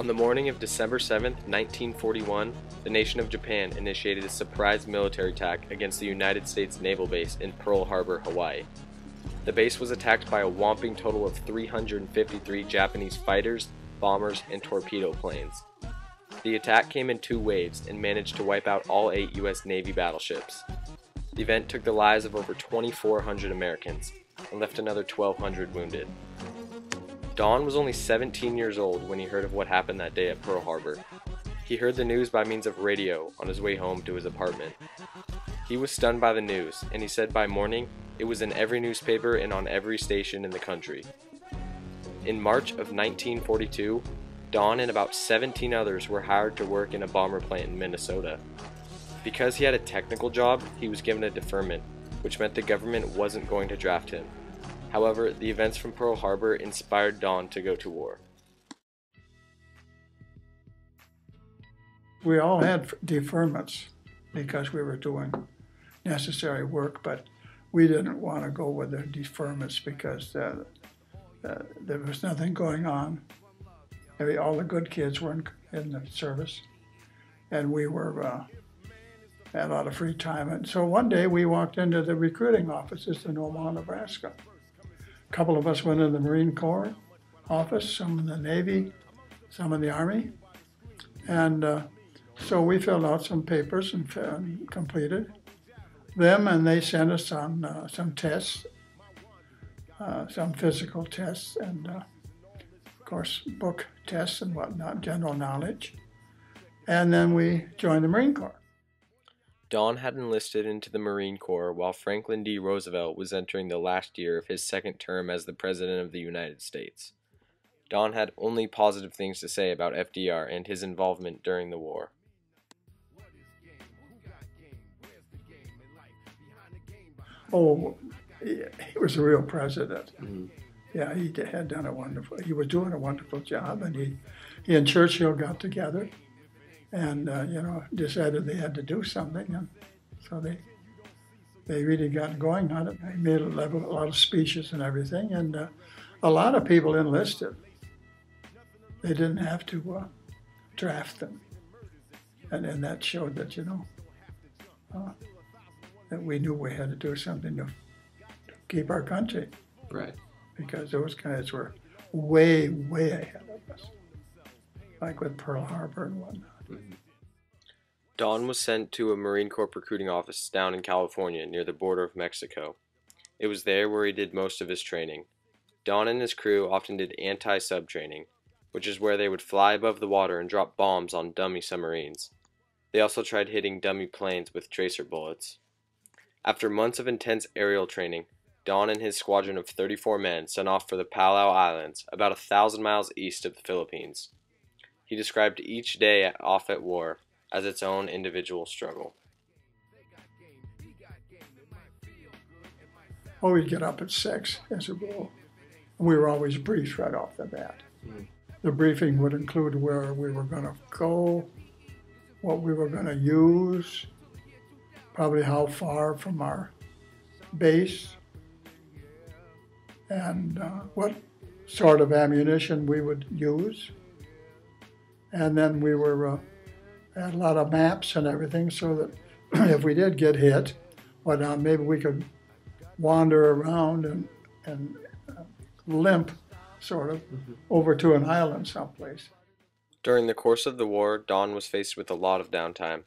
On the morning of December 7th, 1941, the nation of Japan initiated a surprise military attack against the United States naval base in Pearl Harbor, Hawaii. The base was attacked by a whopping total of 353 Japanese fighters, bombers, and torpedo planes. The attack came in 2 waves and managed to wipe out all 8 U.S. Navy battleships. The event took the lives of over 2,400 Americans and left another 1,200 wounded. Don was only 17 years old when he heard of what happened that day at Pearl Harbor. He heard the news by means of radio on his way home to his apartment. He was stunned by the news, and he said by morning it was in every newspaper and on every station in the country. In March of 1942, Don and about 17 others were hired to work in a bomber plant in Minnesota. Because he had a technical job, he was given a deferment, which meant the government wasn't going to draft him. However, the events from Pearl Harbor inspired Don to go to war. We all had deferments because we were doing necessary work, but we didn't want to go with the deferments because there was nothing going on. All the good kids were in the service, and we were had a lot of free time. And so one day we walked into the recruiting offices in Omaha, Nebraska. A couple of us went in the Marine Corps office, some in the Navy, some in the Army, and so we filled out some papers and completed them, and they sent us on some tests, some physical tests, and of course book tests and whatnot, general knowledge, and then we joined the Marine Corps. Don had enlisted into the Marine Corps while Franklin D. Roosevelt was entering the last year of his second term as the President of the United States. Don had only positive things to say about FDR and his involvement during the war. Oh, he was a real president. Yeah, he had done he was doing a wonderful job, and he and Churchill got together and, decided they had to do something, and so they really got going on it. They made a lot of speeches and everything, and a lot of people enlisted. They didn't have to draft them, and that showed that, that we knew we had to do something to keep our country. Right. Because those guys were way, way ahead of us, like with Pearl Harbor and whatnot. Don was sent to a Marine Corps recruiting office down in California near the border of Mexico. It was there where he did most of his training. Don and his crew often did anti-sub training, which is where they would fly above the water and drop bombs on dummy submarines. They also tried hitting dummy planes with tracer bullets. After months of intense aerial training, Don and his squadron of 34 men set off for the Palau Islands, about 1,000 miles east of the Philippines. He described each day off at war as its own individual struggle. Well, we'd get up at 6 as a rule. We were always briefed right off the bat. The briefing would include where we were going to go, what we were going to use, probably how far from our base, and what sort of ammunition we would use. And then we had a lot of maps and everything, so that if we did get hit, maybe we could wander around and limp, sort of, over to an island someplace. During the course of the war, Don was faced with a lot of downtime.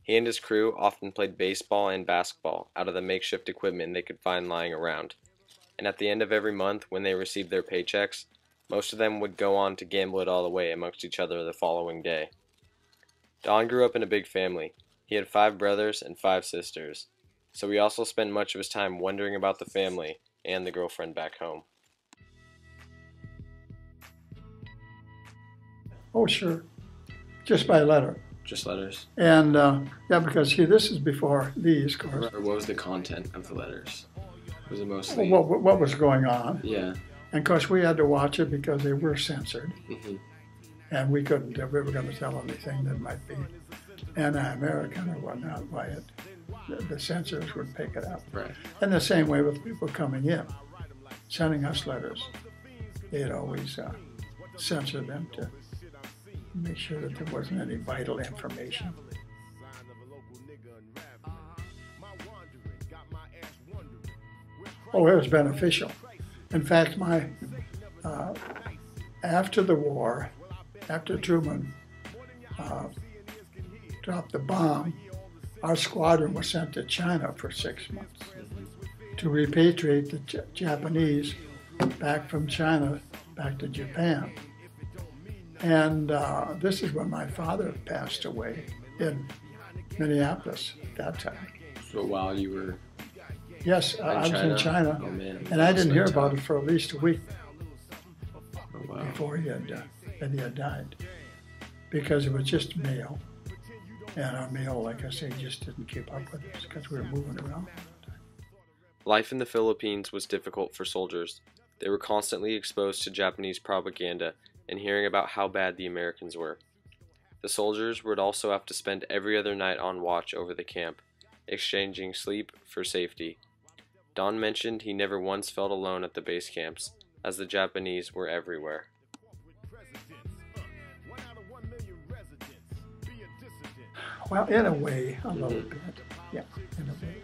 He and his crew often played baseball and basketball out of the makeshift equipment they could find lying around. And at the end of every month, when they received their paychecks, most of them would go on to gamble it all away amongst each other the following day. Don grew up in a big family. He had 5 brothers and 5 sisters, so he also spent much of his time wondering about the family and the girlfriend back home. Oh, sure. Just by letter. Just letters? And, yeah, because this is before these, of course. Or what was the content of the letters? Was it mostly... What was going on? Yeah. And, of course, we had to watch it because they were censored. And we couldn't, if we were going to tell anything that might be anti-American or whatnot, by it, the censors would pick it up. Right. And the same way with people coming in, sending us letters. They'd always censor them to make sure that there wasn't any vital information. Oh, it was beneficial. In fact, after the war, after Truman dropped the bomb, our squadron was sent to China for 6 months to repatriate the Japanese back from China back to Japan. And this is when my father passed away in Minneapolis at that time. So while you were Yes, I was in China, oh, man. and I didn't hear about it for at least a week wow. before he had died, because it was just mail, and our mail, like I say, just didn't keep up with us because we were moving around. Life in the Philippines was difficult for soldiers. They were constantly exposed to Japanese propaganda and hearing about how bad the Americans were. The soldiers would also have to spend every other night on watch over the camp, exchanging sleep for safety. Don mentioned he never once felt alone at the base camps, as the Japanese were everywhere. Well, in a way, a little bit. Yeah, in a way.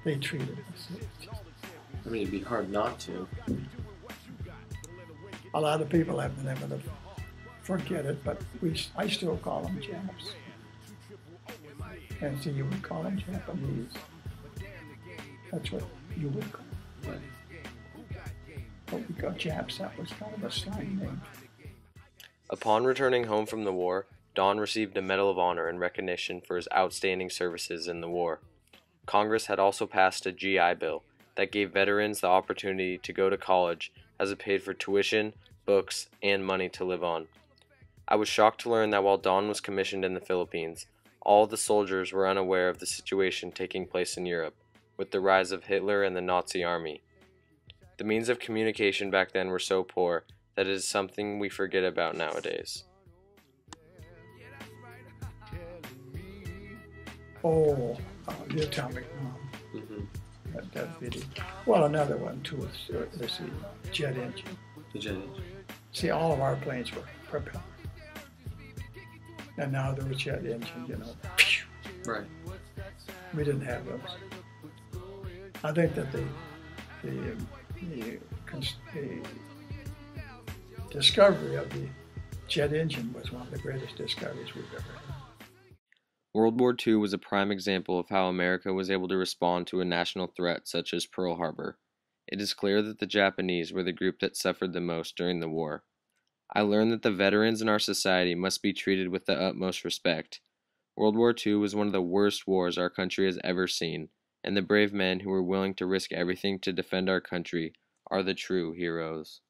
They treated us. I mean, it'd be hard not to. A lot of people have been able to forget it, but I still call them Japs. And so you would call them Japanese. That's what you would call them. But we got Japs, that was kind of a slang name. Upon returning home from the war, Don received a Medal of Honor in recognition for his outstanding services in the war. Congress had also passed a GI Bill that gave veterans the opportunity to go to college as it paid for tuition, books, and money to live on. I was shocked to learn that while Don was commissioned in the Philippines, all of the soldiers were unaware of the situation taking place in Europe, with the rise of Hitler and the Nazi army. The means of communication back then were so poor that it is something we forget about nowadays. The atomic bomb. That video. Well, another one too is the jet engine. The jet engine. See, all of our planes were propeller. And now there was jet engine, you know. Right. We didn't have those. I think that the discovery of the jet engine was one of the greatest discoveries we've ever had. World War II was a prime example of how America was able to respond to a national threat such as Pearl Harbor. It is clear that the Japanese were the group that suffered the most during the war. I learned that the veterans in our society must be treated with the utmost respect. World War II was one of the worst wars our country has ever seen, and the brave men who were willing to risk everything to defend our country are the true heroes.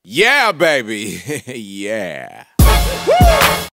Yeah, baby. Yeah. Woo!